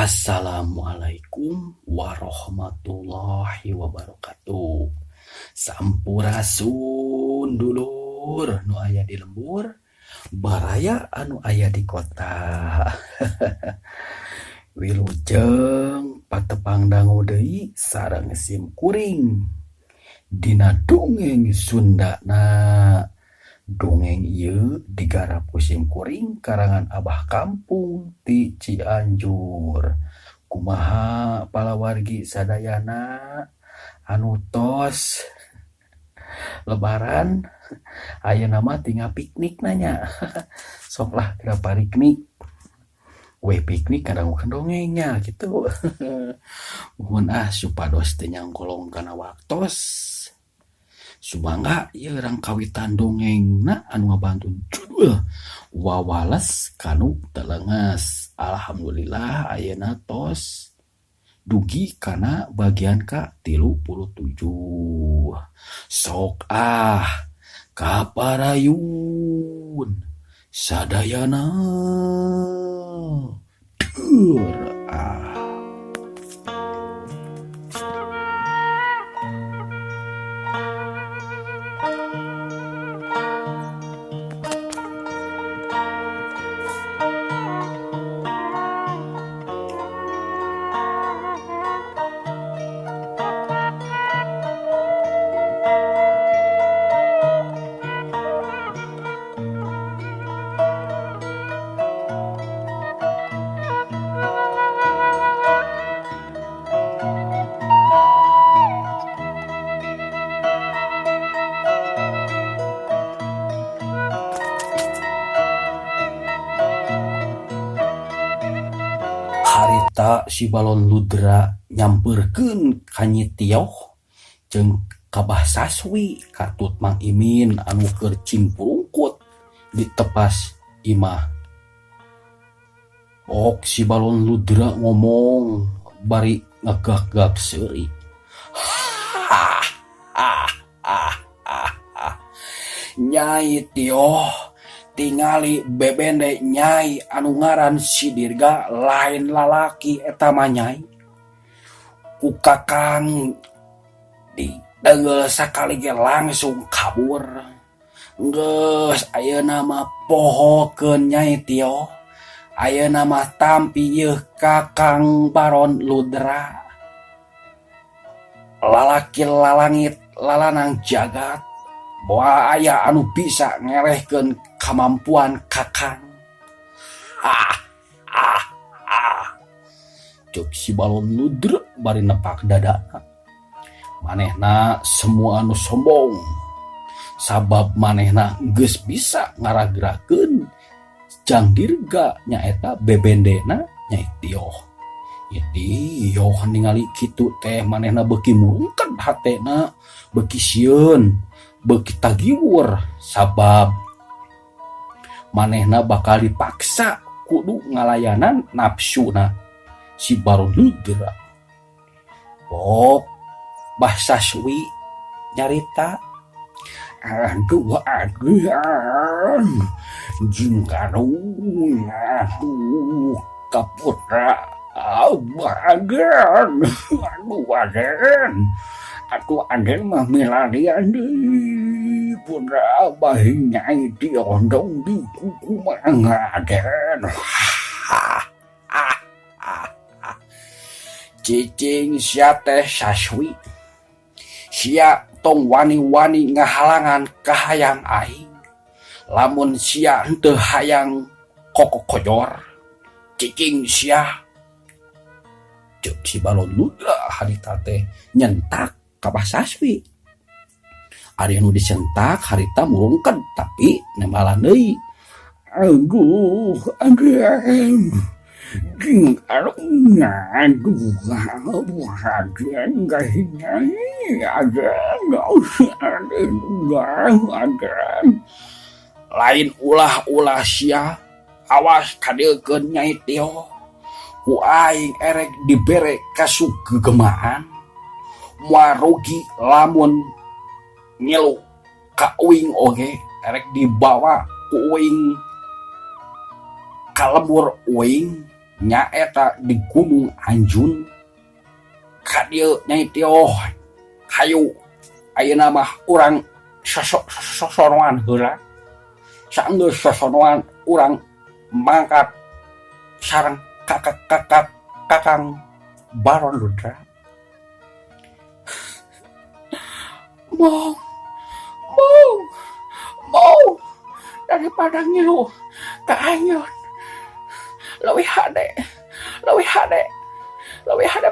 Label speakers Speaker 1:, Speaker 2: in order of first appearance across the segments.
Speaker 1: Assalamualaikum warahmatullahi wabarakatuh. Sampurasun dulur nu aya di lembur, baraya anu aya di kota. Wilujeng patepang dangu deui sareng sim kuring dina dongeng Sundana. Dongeng ieu digarap ku sim kuring karangan Abah Kampung ti Cianjur. Kumaha palawargi sadayana anu tos lebaran ayeuna mah tinggal piknik nanya. Sok lah kita piknik. Piknik kadang dongengnya gitu. Muhun supados teu nyangkolong kana waktos. Subangga ieu rangkawitan dongengna anu ngabantu judul wawales kanu telenges. Alhamdulillah ayeuna tos dugi kana bagian ka-37. Sok kaparayun sadayana dur harita si balon ludra nyamperkeun ka Nyi Tioh jeung Kabah Saswi katut Mang Imin anu keur cimpurungkut di tepas imah. Ok si balon ludra ngomong bari ngegak-gak seuri. Nyai Tioh tingali bebende Nyai anu ngaran si Dirga lain lalaki eta mah Nyai. Ku Kakang dideungel sakali ge langsung kabur. Geus ayeuna mah pohokeun Nyai Tioh. Ayeuna mah tampi yeuh Kakang Baron Ludra. Lalaki lalangit lalanang jagat. Boa aya anu bisa ngelehkeun kamampuan Kakang. Cuk si balon ludra bari nepak dadana. Manehna semua anu sombong. Sabab manehna geus bisa ngaragrakeun Jang Dirga nyaeta bebendena Nyai Tioh. Nyai Tioh ningali kitu teh manehna beuki murungkeun hatena, beuki sieun, beuki tagiwur sabab manehna bakal dipaksa kudu ngalayanan nafsuna si Baron Ludra. Pok Bah Saswi nyarita, aduh jingkarung kaputra aden aku aden mah milarian deui putra Abah Nyai Tioh dong di kuku mah aden. Cicing sia teh Saswi sia tong wani-wani ngahalangan kahayang aing. Lamun sia henteu hayang kokok-kojor, cicing sia. Ceuk si balon ludra harita teh nyentak Kabah Saswi. Ari anu disentak harita murungkeun tapi nembalan deui. Aduh, Aduh, Raden kasihnya ada nggak usah ada. Lain ulah sia, awas kadekeun Nyai Tio. Ku aing erek dibere kasugegemaan, moal rugi lamun ngilu ka uing oge, erek dibawa ku uing ka lembur uing nyaeta di Gunung Anjun. Ka dieu Nyai Tio hayu ayeuna mah urang sosonoan heula. Saenggeus sosonoan urang mangkat sareng kakang Baron Ludra. Mong daripada ngilu ka Anyon leuwih hade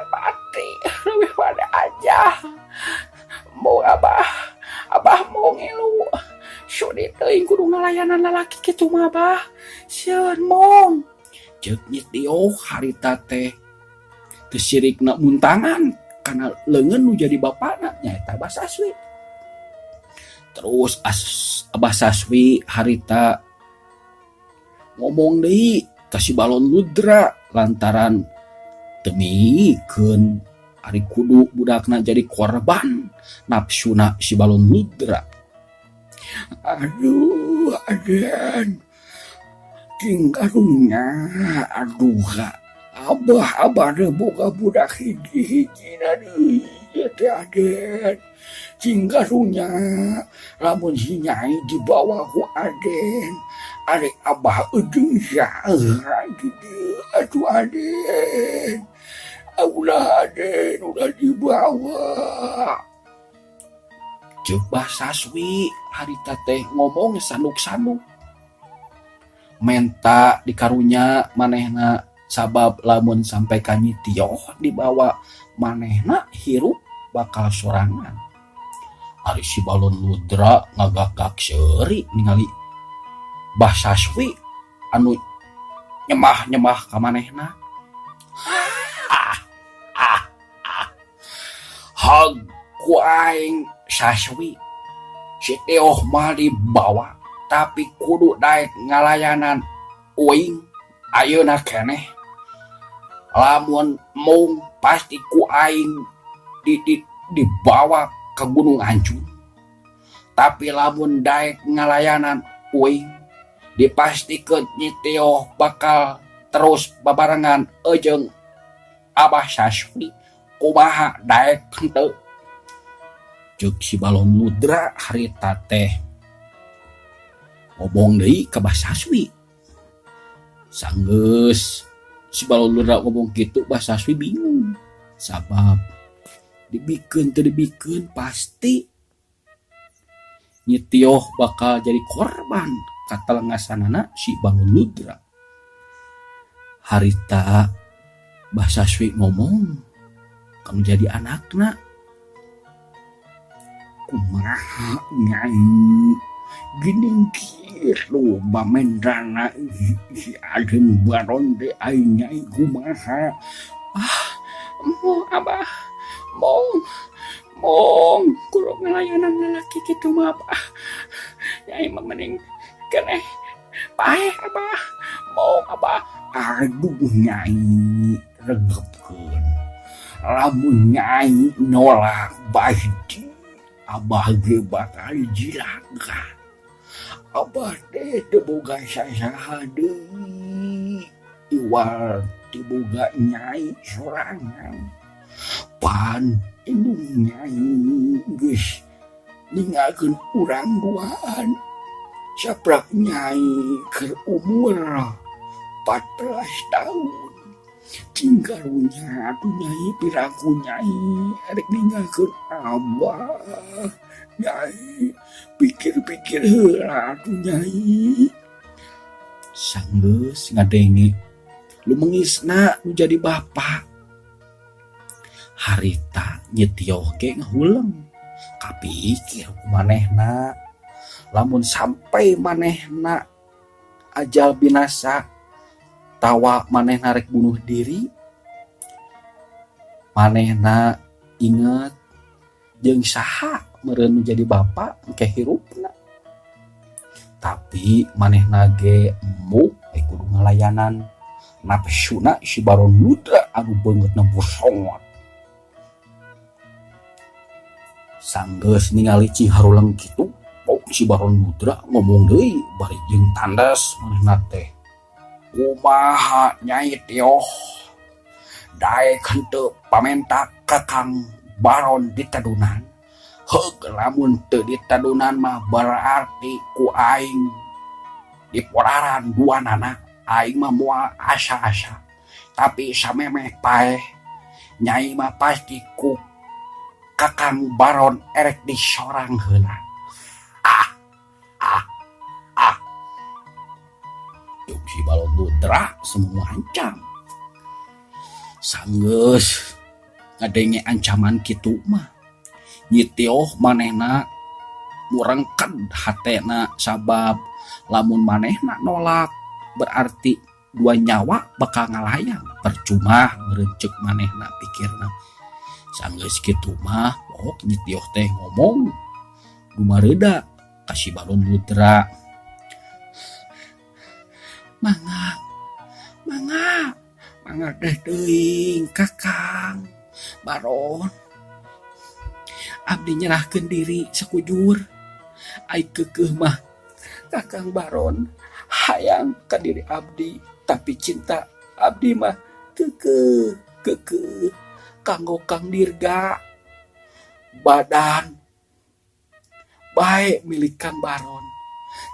Speaker 1: pati, leuwih hade aja. Mau abah mau ngilu sudi teuing kudu ngalayanan lalaki kitu mah abah. Sieun mong ceuk Nyai Tio harita teh teu sirikna muntangan kana leungeun nu jadi bapana nyaeta Abah Saswi. Terus Abah Saswi harita ngomong deui ka si Balon Ludra lantaran teu mikeun ari kudu budakna jadi korban nafsuna si Balon Ludra. Aduh, Aden, king karunya, aduh, abah deh boga budak hiji-hijina deui teh Aden. Cing karunya, lamun si Nyai dibawa ku Aden, arek abah eudeuh saeuh gitu. Aduh Aden, ulah Aden, ulah dibawa. Ceuk Bah Saswi harita teh ngomong sanduk-sanduk. Menta dikarunya manehna sabab lamun sampai ka Nyai Tio dibawa manehna hirup bakal sorangan. Ari si Balon Ludra ngagagak seuri ningali Bah Saswi anu nyemah-nyemah ka manehna. Hag ku aing Saswi si Tio mah dibawa tapi kudu daek ngalayanan uing ayeuna keneh. Lamun mung pasti ku aing dibawa ke Gunung Anjun. Tapi lamun daek ngalayanan uing dipastikeun Nyai Tio bakal terus babarengan jeung Abah Saswi. Kumaha daek henteu? Ceuk si Balon Ludra harita teh ngomong deui ka Bah Saswi. Sanggeus si Balon Ludra ngomong kitu Bah Saswi bingung. Sabab dibikeun teu dibikeun pasti Nyai Tio bakal jadi korban katelengasanana si Balon Ludra. Harita Bah Saswi ngomong, kamu jadi anakna. Kumaha Nyai gini kieu bamendrana si Aden Baron teh ai Nyai kumaha. Mau abah mong kudu ngelayanan lalaki kitu mah abah. Nyai mah mending keneh paeh abah. Mong abah. Aduh Nyai regepkeun. Lamun Nyai nolak baidi abah ge bakal jilaga. Abah teh teu boga sasaha deui. Iwal teu boga Nyai sorangan. Pan indung Nyai geus ninggalkeun urang duaan. Saprak Nyai keur umur 14 tahun. Cing karunya atuh Nyai piraku Nyai arek ninggalkeun abah. Nyai pikir-pikir heula atuh Nyai. Sanggeus ngadenge lumengisna nu jadi bapa. Harita Nyai Tio ge ngahuleng kapikir ku manehna lamun sampai manehna ajal binasa utawa manehna rek bunuh diri, manehna inget jeung saha meureun jadi bapa engke hirupna. Tapi manehna ge embuk kudu ngalayanan nafsuna si Baron Ludra anu beungeutna bosongot. Sanggeus ningali Ciharuleng kitu, si Baron Ludra ngomong deui bari jeung tandas manehna teh. Kumaha Nyai Tioh? Daek henteu pamenta Kakang Baron di tadunan. Heug lamun teu di tadunan mah berarti ku aing di poraran duanana aing mah moal asa-asa. Tapi samemeh paeh Nyai mah pasti ku Kakang Baron erek disorang heula. Juk si Baron Ludra semua ancam. Sanggeus ngadenge ancaman kitu mah Nyi Tioh manehna murengked hatena sabab lamun manehna nolak berarti dua nyawa bakal ngalayang, percuma merencek manehna pikirna. Sanggeus kitu mah pok Nyi Tioh teh ngomong dumareuda ka si Baron Ludra. Mangga teh teuing Kakang Baron. Abdi nyerahkeun diri sakujur. Ai keukeuh mah Kakang Baron hayang ka diri abdi, tapi cinta abdi mah keukeuh kanggo Kang Dirga. Badan bae milik Kang Baron,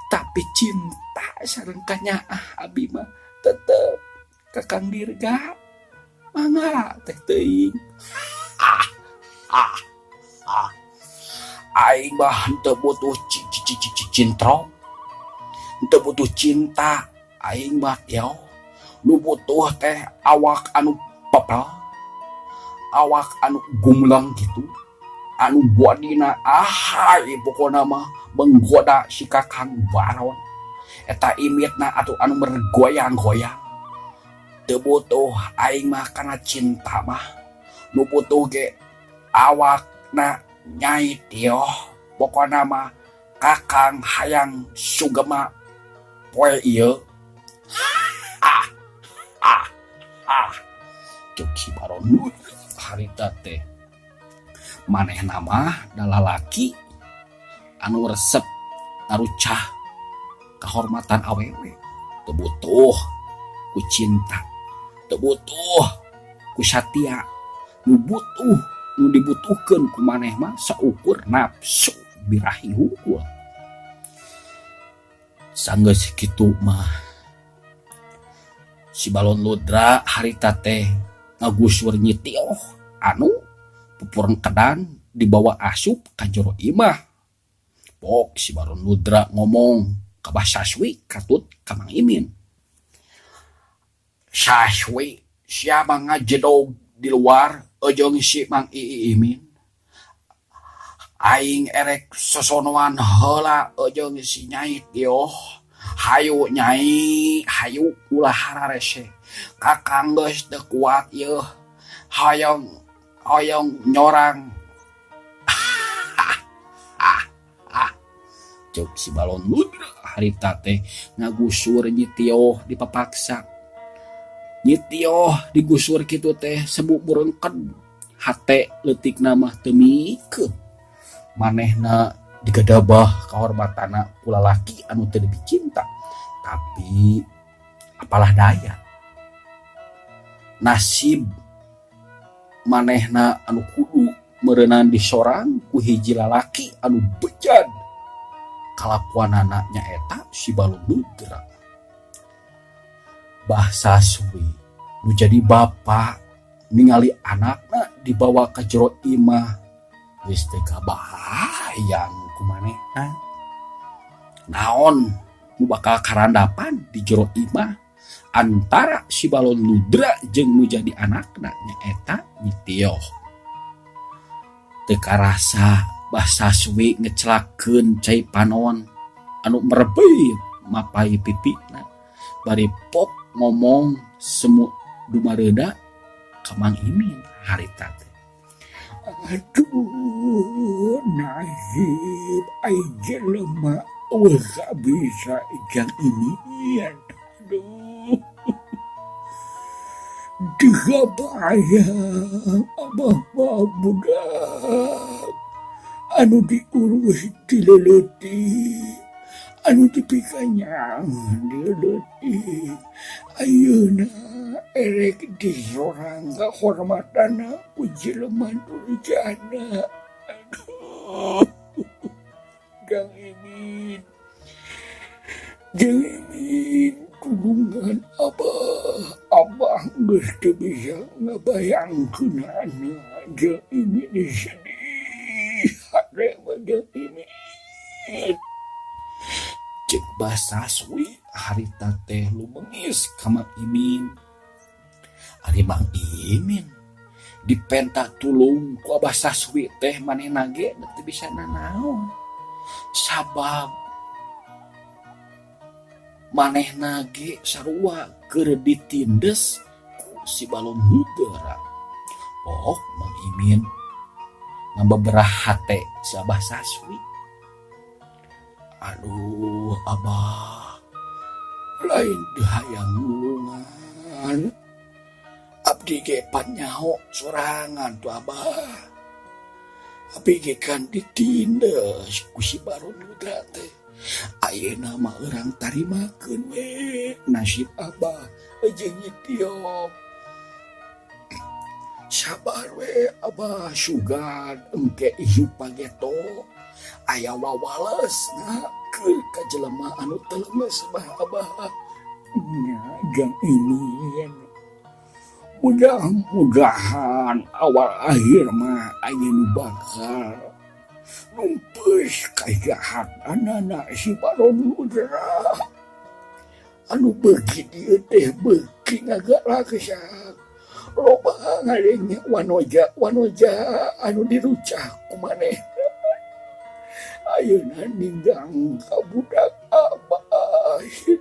Speaker 1: tapi cinta sareng kanyaah abdi mah tetep ka Kang Dirga. Mangga teh teuing. Aing mah henteu butuh cinta, henteu butuh cinta. Aing mah Tioh nu butuh teh awak anu pepel, awak anu gumlang gitu, anu bodina pokona mah menggoda si Kakang Baron. Eta imitna atuh anu mergoyang-goyang. Teu butuh aing mah kana cinta mah, nu butuh ge awakna Nyai Tioh. Pokona mah Kakang hayang sugema poe ieu. Cuk si Baron Ludra harita teh manehna mah da lalaki anu resep ngarucah kahormatan awewe. Teu butuh ku cinta, teu butuh ku satia, nu butuh nu dibutuhkeun ku maneh mah saukur nafsu birahi hungkul. Sanggeus kitu mah si Baron Ludra harita teh ngagusur Nyi Tioh anu pupurengkedan dibawa asup ka jero imah. Pok si Baron Ludra ngomong ka Bah Saswi katut ka Mang Imin. Saswi, siapa ngajedog di luar ojong si Mang Imin. Aing erek sosonoan heula ojong si Nyai Tioh. Hayu Nyai, hayu ulah hararese. Kakang geus teu kuat yeuh. Hoyong nyorang. Cuk si Baron Ludra harita teh ngagusur Nyi Tioh dipapaksa. Nyi Tioh digusur kitu teh sebuk burengked, hate leutikna mah teu mikeun. Manehna digadabah kahormatana ku lalaki anu teu dicinta. Tapi apalah daya, nasib manehna anu kudu meureunana disorang ku hiji lalaki anu bejad. Kalakuanana nyaeta si Baron Ludra. Bah Saswi nu jadi bapa ningali anakna dibawa ka jero imah geus teu kabayang kumanehna. Naon nu bakal karandapan di jero imah antara si Baron Ludra jeung nu jadi anakna nyaeta Nyi Tioh. Teu karasa Bah Saswi ngecelakeun cai panon anu merebeuit mapai pipina. Bari pok ngomong semu dumareda ka Mang Imin harita teh.
Speaker 2: Aduh, nasib ai jelema ulah bisa jang ini. Aduh, tiga bayang abah mah budak anu diurus dileleuti, anu dipikanya dileleuti. Ayeuna erek disorang kehormatana ku jelema durjana. Aduh, Jang Imin, tulungan abah geus teu bisa ngabayangkeunana. Jang Imin sedih hade mah Jang Imin.
Speaker 1: Cek Basaswi harita teh lumengis ka Mang Imin. Ari Mang Imin dipenta tulung ku Abah Saswi teh manehna ge teu bisa nanaon. Sabab manehna ge sarua keur ditindes ku si balon hudara. Oh, Mang Imin ngababaraha teh si Abah Saswi. Aduh, Abah,
Speaker 2: Lain hayang nulungan, abdi ge panyaho sorangan tu Abah. Abdi ge kan ditindes ku si Baron Ludra teh. Ayeuna mah urang tarimakeun we nasib Abah jeung ieu. Sabar we Abah sugan engke ieu pageto. Aya wawalesna keur ka jelema anu teu lemes bah Abah. Nya Jang Imin, mudah-mudahan awal akhir mah aya nu bakal numpes kajahatanana si Baron Ludra. Anu beuki dieu teh beuki ngagarakesak. Loba ngarenge wanoja anu dirucak ku maneh. Ayeuna ninggang ka budak Abah sedih.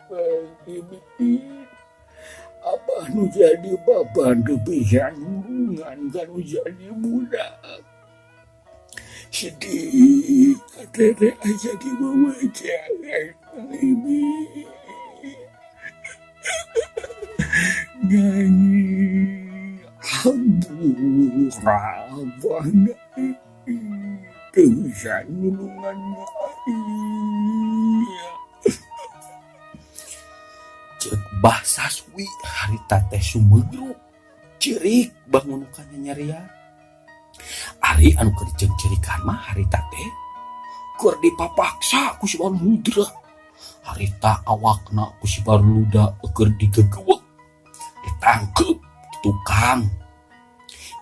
Speaker 2: Mang Imin, Abah nu jadi baban teu bisa nulungan ka nu jadi budak. Sedih katete aja di wawajangan Mang Imin. Nyanyi Abana teu bisa nulungan Maia.
Speaker 1: Cek Basaswi harita teh sumegru ceurik bangunukannya nyaria. Ari anu keur diceungcerikan mah harita teh keur dipapaksa ku si Baron Ludra. Harita awakna ku si Baron Ludra keur digegewek, ditangkep tukang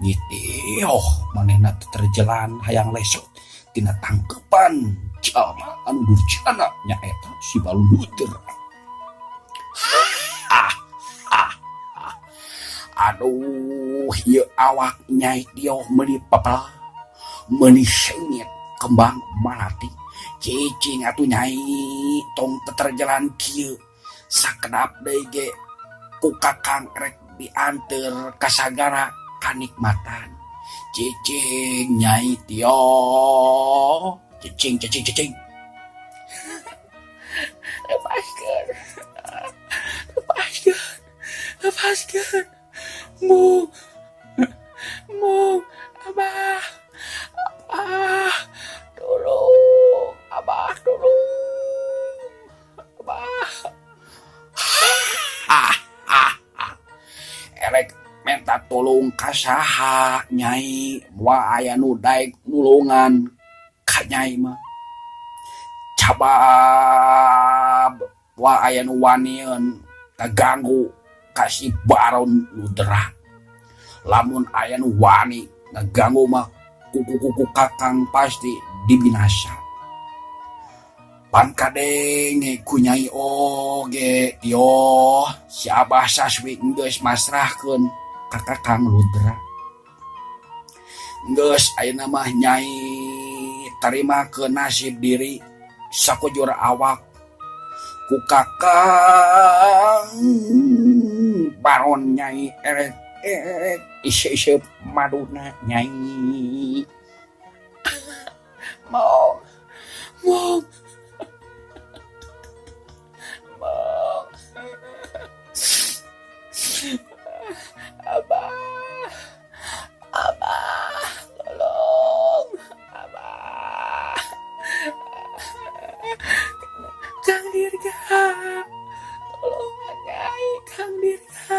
Speaker 1: nyitioh manehna teu terjelan hayang lesot tina tangkepan jalma anu durjana nyaeta si Baron Ludra. Aduh, ieu awak Nyai Tioh meuli papal, meuli sengit kembang malati. Cicing atuh Nyai tong teterjalan kieu. Sakedap deui ge ku Kakang rek dianteur ka sagara kanikmatan. Cicing Nyai Tioh, cicing. Lepaskeun. Mung, Abah, tolong, Abah. Erek minta tolong ka saha Nyai, moal aya nu daek nulungan ka Nyai mah. Cabab moal aya nu wanieun kaganggu ka si Baron Ludra. Lamun aya nu wani ngaganggu mah kuku Kakang pasti dibinasa. Pan kadenge ku Nyai oge Tioh si Abah Saswi geus masrahkeun ka Kakang Ludra. Geus ayeuna mah Nyai tarimakeun nasib diri sakujur awak
Speaker 2: ku kakang Baron Nyai isep maduna Nyai.
Speaker 1: Mong, mong, mong. Abah, abah, tolong, abah. Kang Dirga, tolong Nyai, Kang Dirga.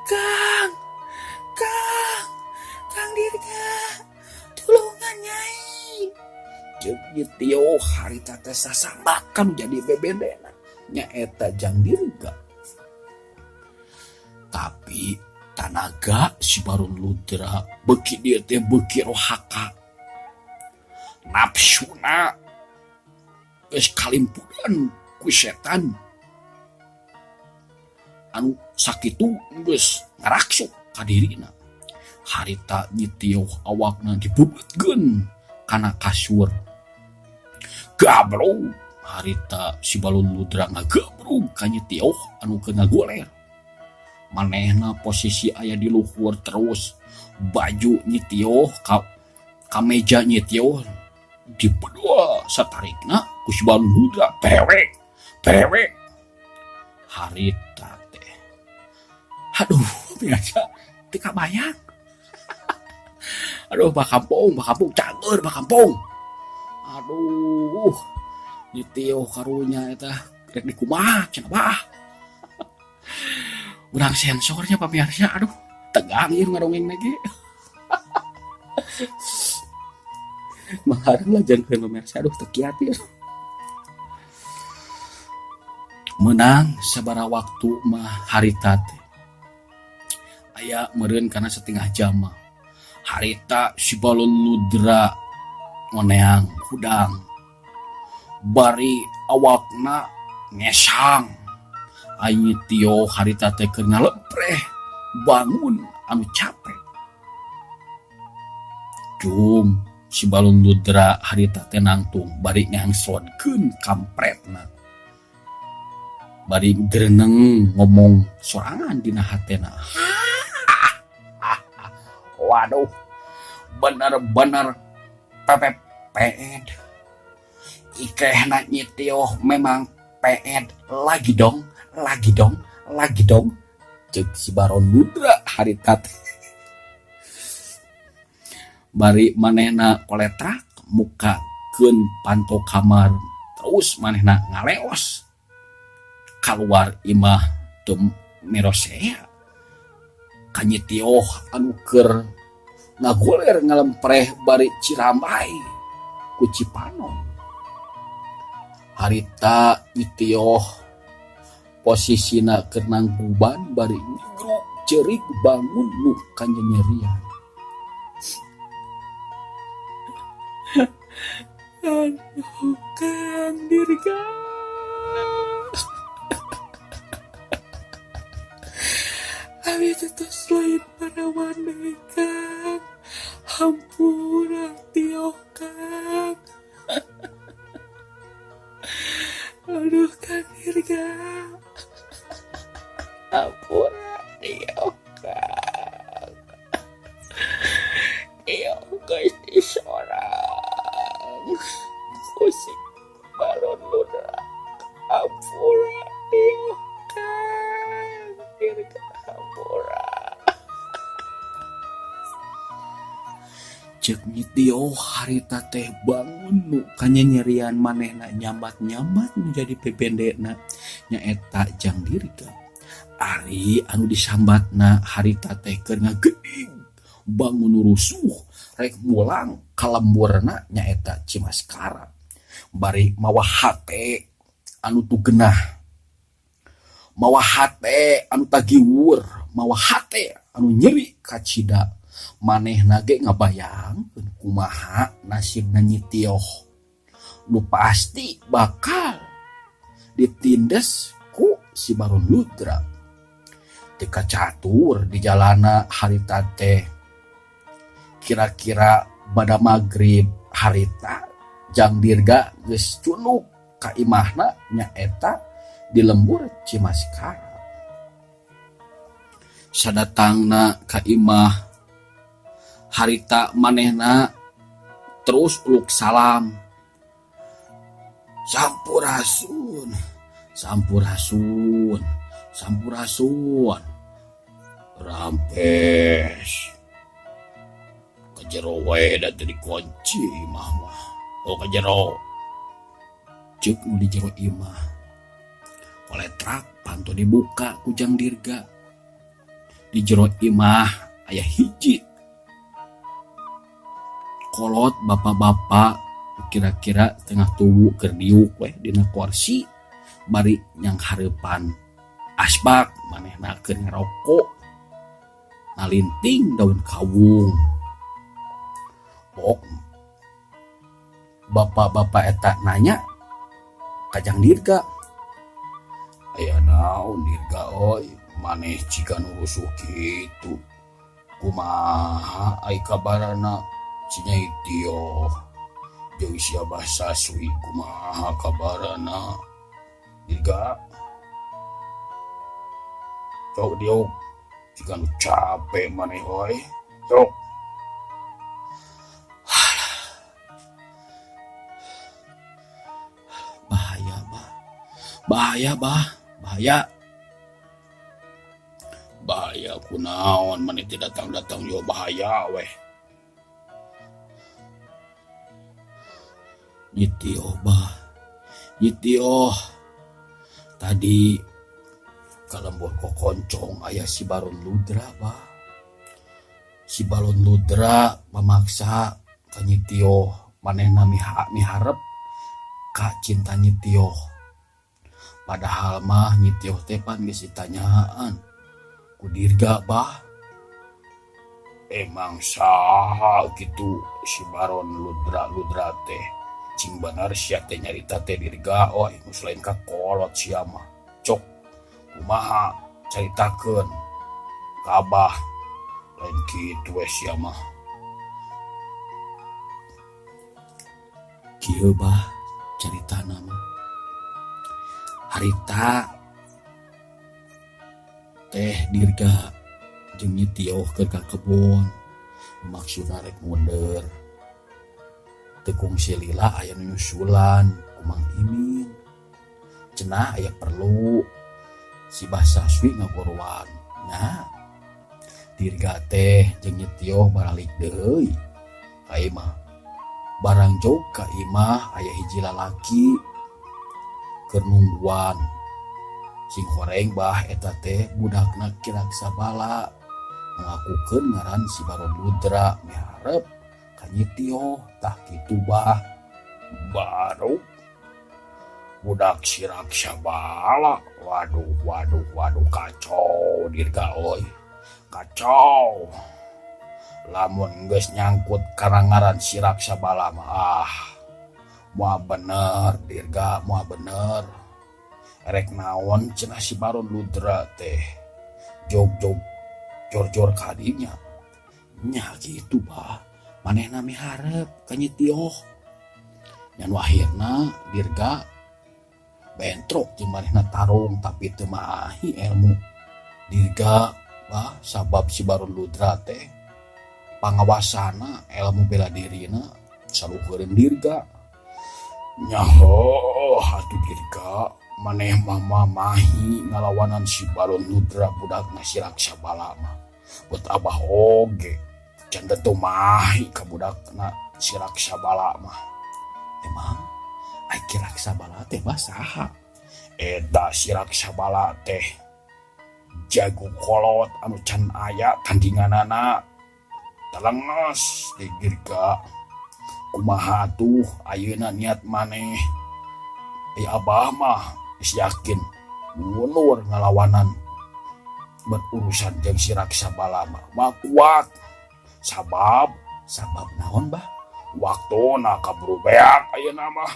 Speaker 1: Kang, Kang Dirga, tulungan Nyai.
Speaker 2: Jeung Tio harita teh sasambakan jadi bebendena nyaeta Jang Dirga. Tapi tanaga si Baron Ludra beki dia teh beki rohaka. Nafsuna geus kalimpudan ku setan. Anu sakitu geus ngaraksuk ka dirina. Harita nyitioh awakna dibubutkeun kana kasur. Gabrog harita si Baron Ludra ngagabrog ka nyitioh anu keur ngagoler. Manehna posisi aya di luhur terus baju nyitioh ka meja nyitioh dipedua satarikna ku si Baron Ludra perewek harita teh. Aduh biasa teu kabayang. Aduh bakampung cager bakampung. Aduh nyitioh karunya eta rek dikumaha cenah bah. Urang sensornya pamirsa, aduh tegang ieu ngadongeng lagi. Manghareng lah jangan pemirsa, aduh tekiat ieu. Menang sabara waktu mah harita teh. Aya meureun kana setengah jam mah. Harita si Baron Ludra ngoneang hudang. Bari awakna ngesang. Aing Tio harita teh keur ngalepreh bangun anu capek. Jum si Baron Ludra harita teh nangtung bari ngangsodkeun kampretna. Bari dreneng ngomong sorangan dina hatena. Waduh, bener-bener peed. Ikehna nyitioh memang peed lagi dong. Cek si Baron Ludra harita teh. Bari manehna koletrak muka keun panto kamar terus manehna ngaleos keluar imah teu mirosea ka nyitioh anu keur ngagoler ngalempreh bari Cirambai ku Cipanon. Harita nyitioh posisina keur nangguban bari ngigruk ceurik bangun nu kanyerian.
Speaker 1: Aduh Kang Dirga. Abi tetes lain parawane Kang. Hampura Tio Kang. Aduh Kang Dirga. Hampura Tio Kang. Tio guys disorang. Kusik Baron Ludra. Hampura Tio Kang. Dirga hampura.
Speaker 2: Cek nyitioh harita teh bangun nu kanyerian manehna nyambat-nyambat menjadi pependekna nyaeta Jang Dirga. Ari anu disambatna harita teh keur ngageuing bangun rusuh rek mulang kalemburna nyaeta Cimaskara. Bari mawa hate anu tugenah, mawa hate anu tagiwur, mawa hate anu nyeri kacida. Manehna ge ngabayangkeun kumaha nasibna nyitioh nu pasti bakal ditindes ku si Baron Ludra. Tika catur di jalana harita teh kira-kira pada magrib harita Jang Dirga geus cunuk
Speaker 1: ka imahna nyaeta di lembur Cimaskara. Sadatangna ka imah harita manehna terus uluk salam. Sampurasun, sampurasun, sampurasun. Rampes. Kajero wae da teu dikunci imah mah. Oh kajero. Ceuk nu di jero imah. Koletrak panto dibuka ku Jang Dirga. Di jero imah aya hiji kolot bapak-bapak kira-kira tengah tubuh keur diuk we dina kursi bari nyang hareupan asbak manehna keur ngerokok nalinting daun kawung. Pok bapak-bapak eta nanya ka Jang Dirga, aya naon Dirga oi maneh jika nu rusuh kitu kumaha ai kabarana si Nyai Tio jeung si Abah Saswi kumaha kabarana Dirga. Cok diuk jika nu capek maneh oi cok. Bahaya bah, bahaya bah, bahaya. Bahaya kunaon maneh teu datang-datang yo bahaya weh. Nyitio bah, nyitio. Tadi kalembur kokoncong aya si Baron Ludra bah. Si Baron Ludra memaksa ka Nyitio manehna miharep ka cinta Nyitio. Padahal mah Nyitio teh pan geus ditanyaan ku Dirga bah. Emang saha gitu si Baron Ludra teh. Cing bener sia teh nyarita teh Dirga oi nu lain ka kolot sia mah. Cok kumaha caritakeun ka Abah lain kitu we sia mah. Kieu bah caritana mah. Harita teh Dirga jeung Nyitio keur ka kebon maksudna rek mundur. Tekung si Lila aya nyusulan ku Mang Imin. Cenah aya perlu si Bah Saswi ngaguruan. Nah, Dirga teh jeung Nyitio balik deui ka imah. Barang jog ka imah aya hiji lalaki keur nungguan. Sing horeng bah eta teh budakna Kiraksa Bala. Ngakukeun ngaran si Baron Ludra miharep ka Nyitio tah kitu bah. Baru budak si Raksa Bala. Waduh kacau Dirga oi. Kacau. Lamun geus nyangkut karangaran si Raksa Bala mah moal bener Dirga, moal bener. Erek naon cenah si Baron Ludra teh jog-jog jor-jor kadinya. Nya gitu bah. Manehna miharep ka Nyitio. Nyan wahirna Dirga bentrok jeung manehna tarung tapi teu maahi ilmu Dirga bah sabab si Baron Ludra teh pangawasana ilmu bela dirina saluhureun Dirga. Nyaho atuh Dirga maneh mah mamahi ngalawanan si Baron Ludra budakna si Raksa Bala mah. Buat Abah oge can teu mahi ka budakna si Raksa Bala mah. Emang ai ki Raksa Bala teh saha? Eta si Raksa Bala teh jago kolot anu can aya tandinganana. Talangos di Dirga. Kumaha tuh ayeuna niat maneh. Abah mah geus yakin mundur ngalawanan berurusan jeung si Raksa Bala mah kuat. Sabab naon bah? Waktuna kaburu beak ayeuna mah.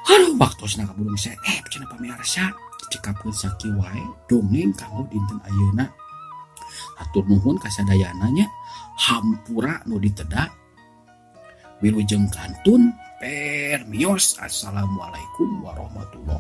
Speaker 1: Aduh waktosna kaburu seep cenah pamirsa. Cekapkeun sakieu wae dongeng kanggo dinten ayeuna. Hatur nuhun kasadayana nya. Hampura nu ditedak wilujeng kantun
Speaker 2: permios. Assalamualaikum warahmatullahi